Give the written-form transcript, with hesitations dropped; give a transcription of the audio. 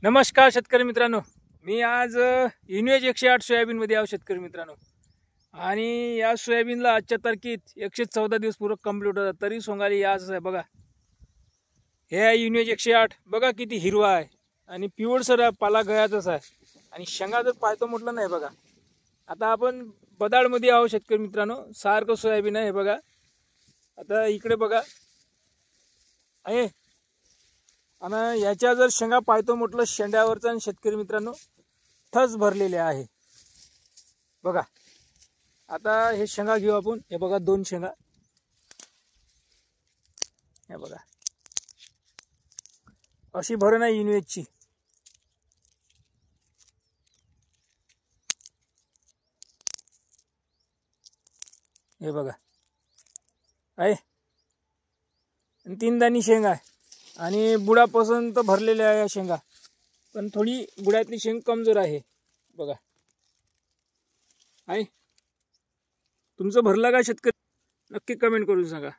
नमस्कार शेतकरी मित्रांनो, मी आज इनवेज 108 सोयाबीनमध्ये आहो शेतकरी मित्रांनो. आणि या सोयाबीनला आजच्या तारखेत 114 दिवस पूर्ण कंप्लीट होतात, तरी सोंगाली आज आहे बघा. हे आहे इनवेज 108. बघा किती हिरवा आहे आणि पिवळसर पाला गळ्यातच आहे. आणि शेंगा जर पाहतो म्हटलं नाही बघा. आता आपण बदाडमध्ये आहो शेतकरी मित्रांनो. सारखं सोयाबीन आहे बघा. आता इकडे बघा आहे. आणि याच्या जर शेंगा पाहतो म्हटलं शेंड्यावरचा शेतकरी मित्रांनो थस भरलेले आहे बघा. आता हे शेंगा घेऊ आपण. हे बघा 2 शेंगा. हे बघा अशी भरण आहे इनवेजची. हे बघा आहे. 3 दाणी शेंगा आहे आणि बुडापासून तर भरलेल्या आहे या शेंगा, पण थोडी बुडातली शेंग कमजोर आहे बघा. आहे तुमचं भरला का शेतकरी? नक्की कमेंट करून सांगा.